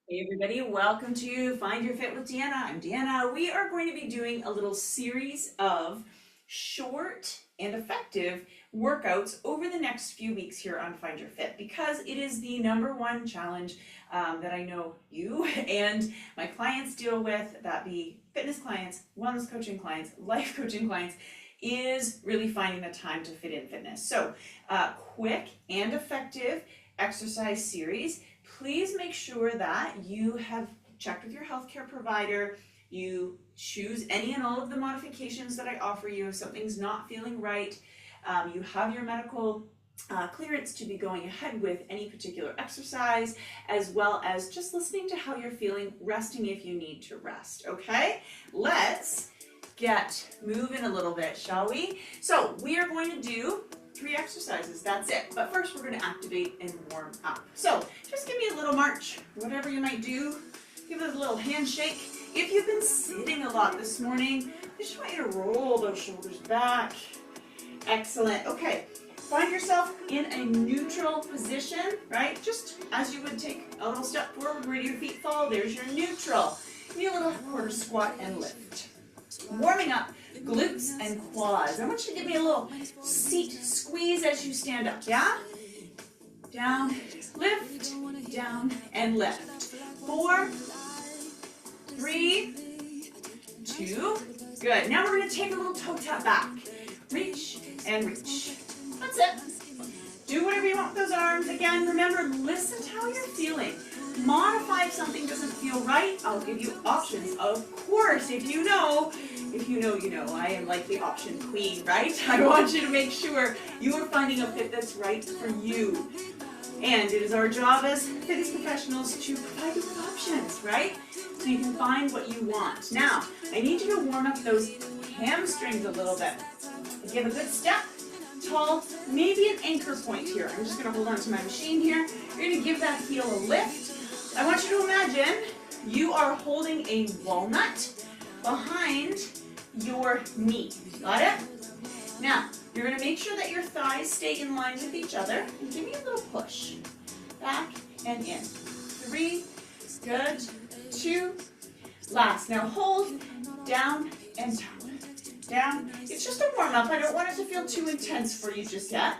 Hey everybody, welcome to Find Your Fit with Deanna. I'm Deanna. We are going to be doing a little series of short and effective workouts over the next few weeks here on Find Your Fit because it is the number one challenge that I know you and my clients deal with, that be fitness clients, wellness coaching clients, life coaching clients, is really finding the time to fit in fitness. So quick and effective exercise series. Please make sure that you have checked with your healthcare provider. You choose any and all of the modifications that I offer you. If something's not feeling right, you have your medical clearance to be going ahead with any particular exercise, as well as just listening to how you're feeling, resting if you need to rest. Okay, let's get moving a little bit, shall we? So we are going to do 3 exercises, that's it. But first we're going to activate and warm up. So just give me a little march, whatever you might do. Give it a little handshake. If you've been sitting a lot this morning, I just want you to roll those shoulders back. Excellent. Okay, find yourself in a neutral position, right? Just as you would take a little step forward where your feet fall, there's your neutral. Give me a little quarter squat and lift. Warming up glutes and quads. I want you to give me a little seat squeeze as you stand up, yeah? Down, lift, down, and lift. 4, 3, 2, good. Now we're going to take a little toe tap back. Reach and reach. That's it. Do whatever you want with those arms. Again, remember, listen to how you're feeling. Modify if something doesn't feel right. I'll give you options. Of course, if you know, you know. I am like the option queen, right? I want you to make sure you are finding a fit that's right for you. And it is our job as fitness professionals to provide you with options, right? So you can find what you want. Now, I need you to warm up those hamstrings a little bit. Give a good step. Tall, maybe an anchor point here. I'm just going to hold on to my machine here. You're going to give that heel a lift. I want you to imagine you are holding a walnut behind your knee. Got it? Now, you're going to make sure that your thighs stay in line with each other. And give me a little push. Back and in. 3, good. 2, last. Now hold, down and down. Down. It's just a warm up. I don't want it to feel too intense for you just yet.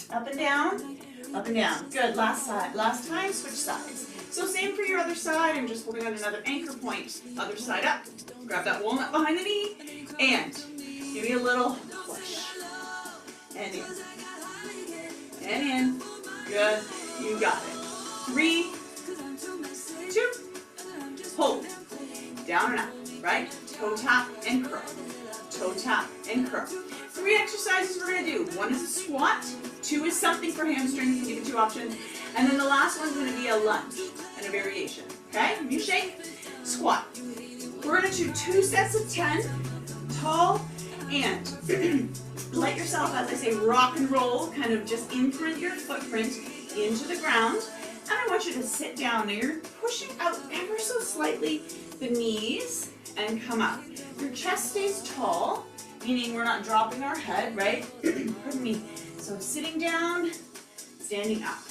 Up and down, up and down. Good. Last side. Last time, switch sides. So same for your other side. I'm just holding on another anchor point. Other side up. Grab that walnut behind the knee and give me a little push. And in. And in. Good. You got it. 3, 2, hold. Down and up. Right? Toe tap and curl. Toe tap and curl. 3 exercises we're going to do. 1 is a squat. 2 is something for hamstrings. I'll give you 2 options. And then the last one's going to be a lunge and a variation. Okay? You shake, squat. We're going to do 2 sets of 10, tall, and let yourself, as I say, rock and roll, kind of just imprint your footprint into the ground. And I want you to sit down. Now you're pushing out ever so slightly the knees and come up. Your chest stays tall, meaning we're not dropping our head, right? Pardon me. So sitting down, standing up.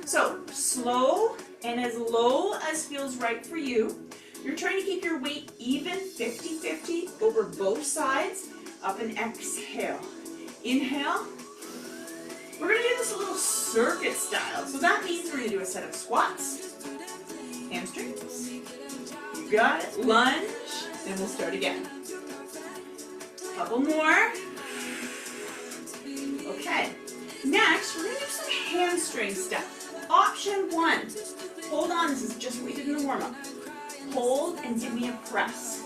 So slow and as low as feels right for you. You're trying to keep your weight even, 50-50 over both sides. Up and exhale. Inhale. We're going to do this a little circuit style. So that means we're going to do a set of squats, hamstrings. You got it. Lunge. And we'll start again. Couple more. Okay. Next, we're going to do some hamstring stuff. Option 1. Hold on. This is just what we did in the warm-up. Hold and give me a press.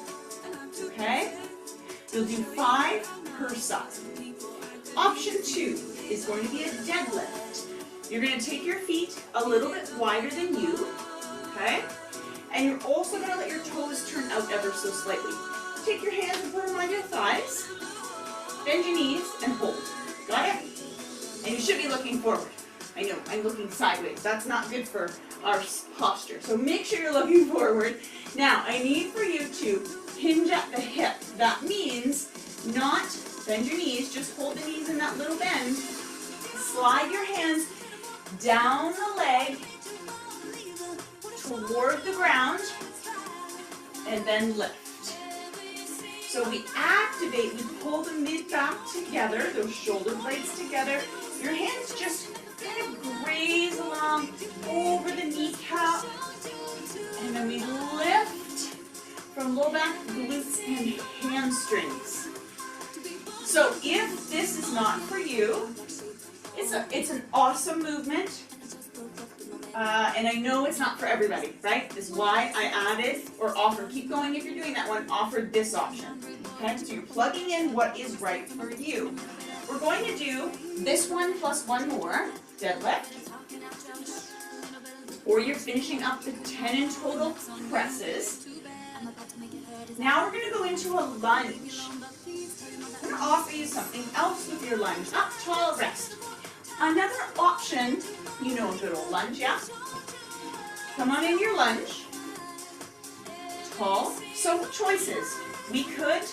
Okay? You'll do 5 per side. Option 2 is going to be a deadlift. You're going to take your feet a little bit wider than you. Okay? And you're also going to let your toes turn out ever so slightly. Take your hands and put them on your thighs. Bend your knees and hold. Got it? And you should be looking forward. I know, I'm looking sideways. That's not good for our posture. So make sure you're looking forward. Now, I need for you to hinge at the hip. That means not bend your knees, just hold the knees in that little bend. Slide your hands down the leg toward the ground, and then lift. So we activate, we pull the mid-back together, those shoulder blades together. Your hands just kind of graze along over the kneecap. And then we lift from low back, glutes, and hamstrings. So if this is not for you, it's an awesome movement. And I know it's not for everybody, right? This is why I added or offered, keep going if you're doing that one, offered this option. Okay, so you're plugging in what is right for you. We're going to do this one plus one more, deadlift. Or you're finishing up the 10 in total presses. Now we're going to go into a lunge. I'm going to offer you something else with your lunge. Up, tall, rest. Another option, you know a good old lunge, yeah? Come on in your lunge. Tall. So choices. We could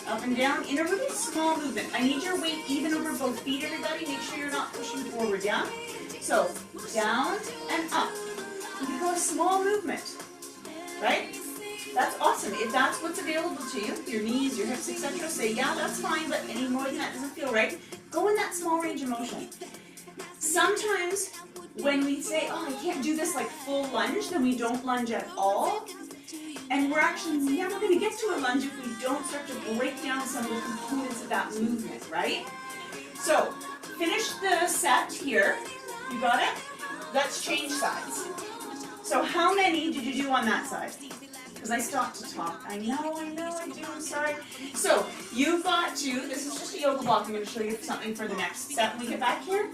up and down in a really small movement. I need your weight even over both feet, everybody. Make sure you're not pushing forward, yeah? So down and up. You can go a small movement, right? That's awesome. If that's what's available to you, your knees, your hips, etc., say, yeah, that's fine, but any more than that doesn't feel right. Go in that small range of motion. Sometimes when we say, oh, I can't do this like full lunge, then we don't lunge at all. And we're actually never going to get to a lunge if we don't start to break down some of the components of that movement, right? So, finish the set here. You got it? Let's change sides. So how many did you do on that side? Because I stopped to talk. I know, I do, I'm sorry. So, you've got to, this is just a yoga block. I'm going to show you something for the next set when we get back here.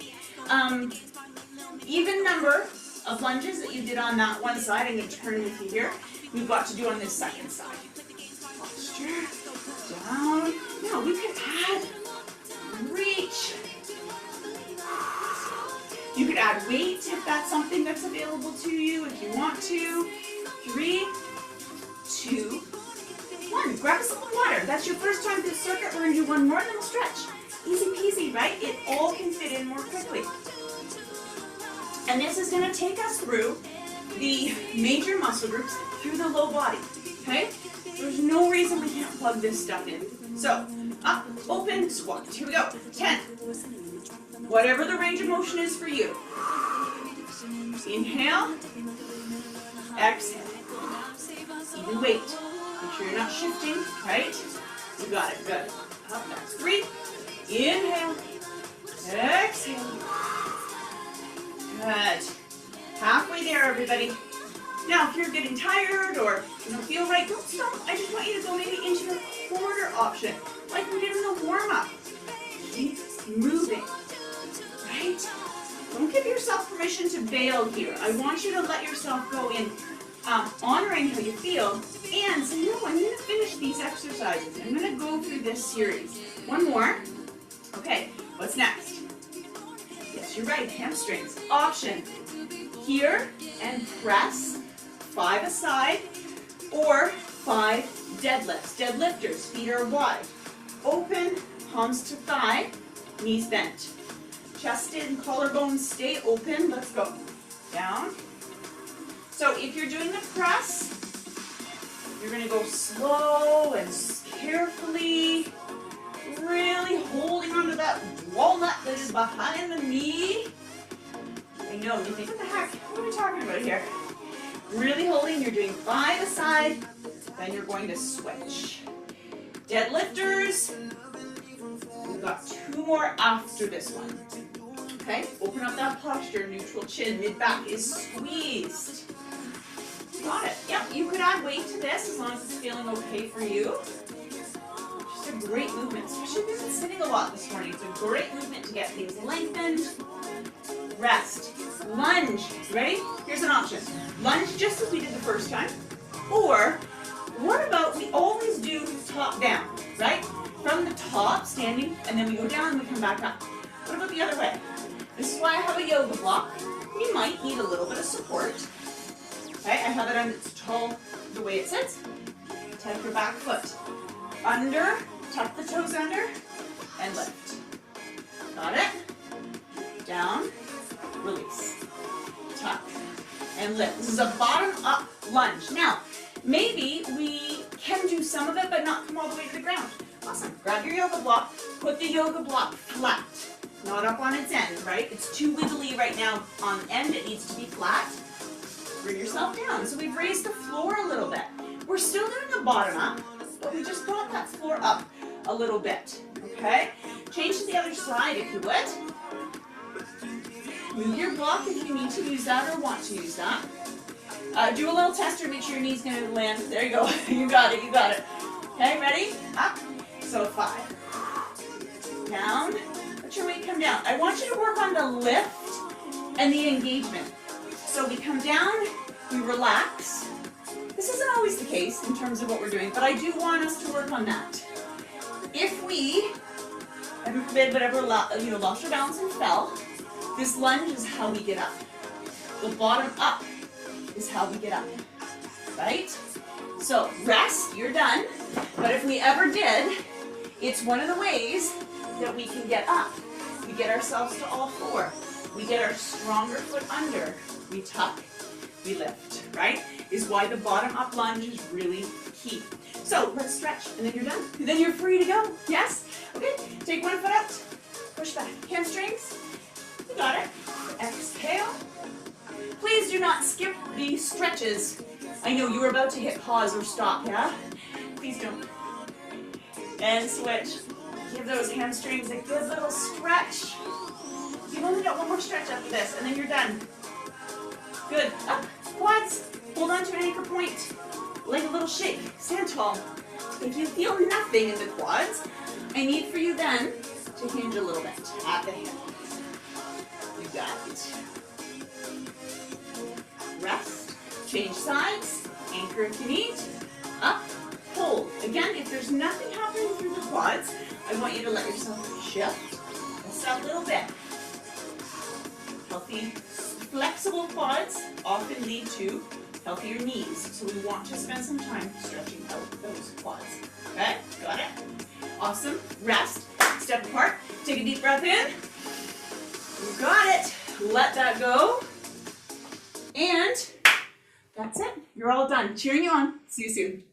Even number of lunges that you did on that one side. I'm going to turn with you here. We've got to do on this second side. Posture, down. Now we could add reach. You could add weight if that's something that's available to you, if you want to. 3, 2, 1. Grab a sip of water. That's your first time through the circuit. We're going to do one more, then we'll stretch. Easy peasy, right? It all can fit in more quickly. And this is going to take us through the major muscle groups through the low body, okay? There's no reason we can't plug this stuff in. So, up, open, squat. Here we go. 10. Whatever the range of motion is for you. Inhale. Exhale. Even weight. Make sure you're not shifting, right? You got it. Good. Up, that's 3. Inhale. Exhale. Good. Halfway there, everybody. Now, if you're getting tired or you don't feel right, don't stop. I just want you to go maybe into your quarter option, like we did in the warm-up. Keep moving, right? Don't give yourself permission to bail here. I want you to let yourself go in, honoring how you feel, and say, no, I'm going to finish these exercises. I'm going to go through this series. One more. Okay, what's next? Yes, you're right, hamstrings. Option. Here and press, 5 aside, or 5 deadlifts. Deadlifters, feet are wide. Open, palms to thigh, knees bent. Chest and collarbones stay open. Let's go. Down. So if you're doing the press, you're going to go slow and carefully, really holding onto that walnut that is behind the knee. I know, you think, what the heck? What are we talking about here? Really holding, you're doing 5 aside, then you're going to switch. Deadlifters, we've got 2 more after this one. Okay, open up that posture, neutral chin, mid-back is squeezed. Got it. Yep, you could add weight to this as long as it's feeling okay for you. Just a great movement, especially if you've been sitting a lot this morning. It's a great movement to get things lengthened. Rest. Lunge. Ready? Here's an option. Lunge just as we did the first time. Or, what about we always do top down, right? From the top, standing, and then we go down and we come back up. What about the other way? This is why I have a yoga block. You might need a little bit of support. Okay, I have it on its tall, the way it sits. Take your back foot. Under, tuck the toes under, and lift. Got it? Down. Release. Tuck. and lift. This is a bottom up lunge. Now, maybe we can do some of it, but not come all the way to the ground. Awesome. Grab your yoga block, put the yoga block flat, not up on its end, right? It's too wiggly right now on the end. It needs to be flat. Bring yourself down. So we've raised the floor a little bit. We're still doing a bottom up, but we just brought that floor up a little bit, okay? Change to the other side if you would. Move your block if you need to use that or want to use that. Do a little tester, make sure your knee's gonna land. There you go, you got it, you got it. Okay, ready? Up. So 5. Down. Let your weight come down. I want you to work on the lift and the engagement. So we come down, we relax. This isn't always the case in terms of what we're doing, but I do want us to work on that. If we, heaven forbid, whatever, lost your balance and fell, this lunge is how we get up. The bottom up is how we get up, right? So rest, you're done. But if we ever did, it's one of the ways that we can get up. We get ourselves to all 4. We get our stronger foot under. We tuck, we lift, right? Is why the bottom up lunge is really key. So let's stretch, and then you're done. Then you're free to go, yes? Okay, take one foot out, push back. Hamstrings, you got it. Exhale. Please do not skip the stretches. I know you were about to hit pause or stop, yeah? Please don't. And switch. Give those hamstrings a good little stretch. You've only got one more stretch after this, and then you're done. Good. Up. Quads. Hold on to an anchor point. Like a little shake. Stand tall. If you feel nothing in the quads, I need for you then to hinge a little bit at the hip. You got it. Rest. Change sides. Anchor if you need. Up. Hold. Again, if there's nothing happening through the quads, I want you to let yourself shift just a little bit. Healthy, flexible quads often lead to healthier knees, so we want to spend some time stretching out those quads. Okay, got it? Awesome. Rest. Step apart. Take a deep breath in. You got it. Let that go. And that's it. You're all done. Cheering you on. See you soon.